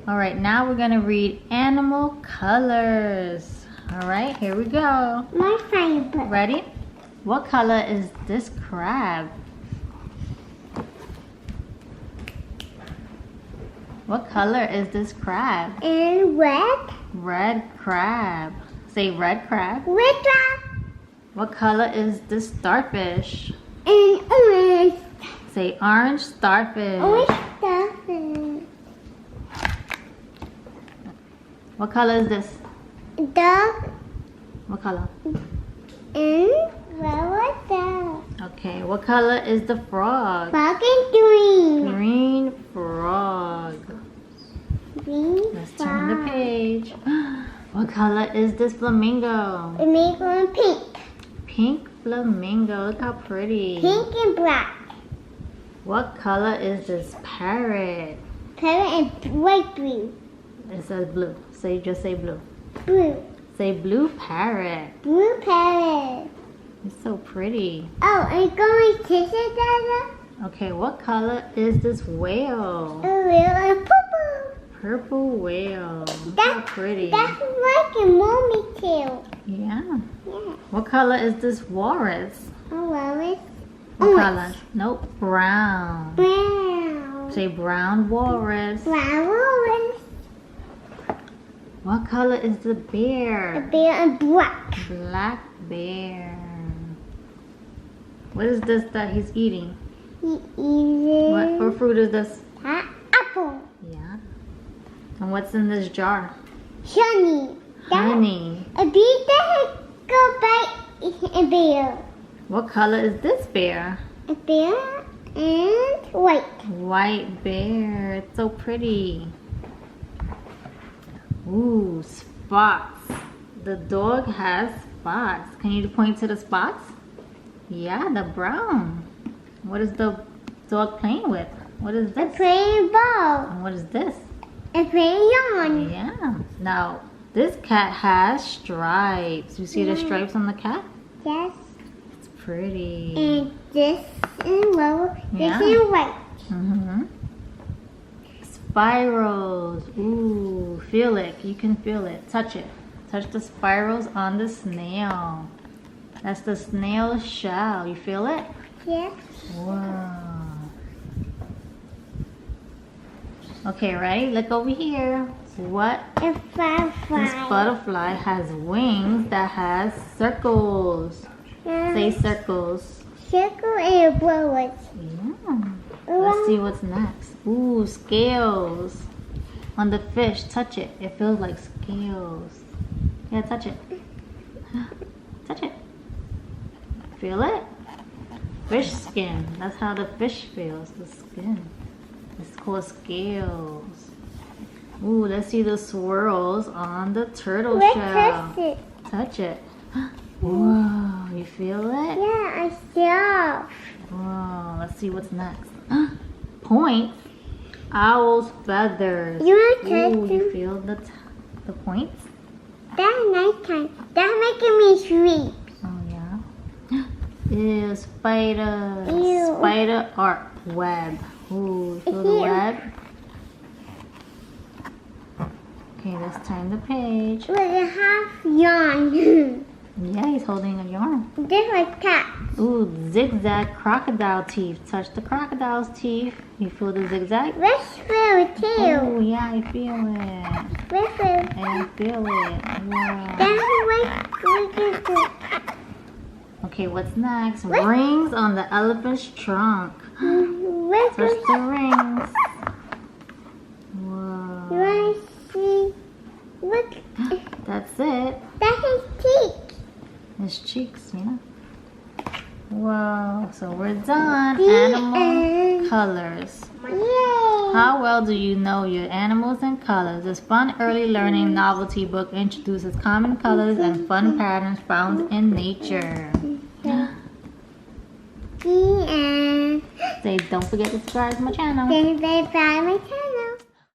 All right, now we're gonna read animal colors. All right, here we go. My favorite. Ready? What color is this crab? What color is this crab? And red. Red crab. Say red crab. Red crab. What color is this starfish? And orange. Say orange starfish. Orange starfish. What color is this? Dog. What color? And what was that? Okay, what color is the frog? Frog and green. Green frog. Green Let's turn the page. What color is this flamingo? It makes one pink. Pink flamingo. Look how pretty. Pink and black. What color is this parrot? Parrot and white blue. It says blue. Just say blue. Blue. Say blue parrot. Blue parrot. It's so pretty. Oh, are you going to kiss it, Dada? Okay, what color is this whale? A little purple. Purple whale. Look how pretty. That's like a mommy tail. Yeah. Yeah. What color is this walrus? Oh, well, it's What color? Nope. Brown. brown. Say brown walrus. Brown orange. What color is the A bear? bear and black. Black bear. What is this that he's eating? He eats What fruit is this? apple. Yeah. And what's in this jar? Honey. Honey. A bee doesn't go by a bear. What color is this bear? A bear and white. White bear. It's so pretty. Ooh, spots. The dog has spots. Can you point to the spots? Yeah, the brown. What is the dog playing with? What is A this? playing ball. And what is this? A playing yarn. Yeah. Now, this cat has stripes. You see the stripes on the cat? Yes. It's pretty. And this in yellow. Yeah. This in white. Mm-hmm. Spirals. Ooh, feel it. You can feel it. Touch it. Touch the spirals on the snail. That's the snail shell. You feel it? Yes. Wow. Okay, ready? Look over here. What? A firefly. This butterfly has wings that has circles. Say circles. Circle and bullets. Yeah. Let's see what's next. Ooh, scales. On the fish, touch it. It feels like scales. Yeah, touch it. Touch it. Feel it? Fish skin. That's how the fish feels, the skin. It's called scales. Ooh, let's see the swirls on the turtle Let's shell. test it. Touch it. Whoa, you feel it? Yeah, I saw. Whoa, let's see what's next. Points. Owl's feathers. You want to Ooh, test you them? feel the points? That's nighttime. That's making me sleep. Oh, yeah. Ew, spider. Ew. Spider arc web. Ooh, you feel the Ew. web? Okay, let's turn the page. With a half yarn. Yeah, he's holding a yarn. Just like cat. Ooh, zigzag crocodile teeth. Touch the crocodile's teeth. You feel the zigzag? Let's feel it too. Oh, yeah, I feel it. Let's feel it. I feel it. Wow. That's what we can do. Okay, what's next? What? Rings on the elephant's trunk. Let's Touch see. the rings. You Whoa. want to see? Look. That's it. That's his teeth. His cheeks, yeah. Whoa. So we're done. The Animal end. colors. Yay. How well do you know your animals and colors? This fun early learning novelty book introduces common colors and fun patterns found in nature. The end. Say, don't forget to subscribe to my channel. Then they buy my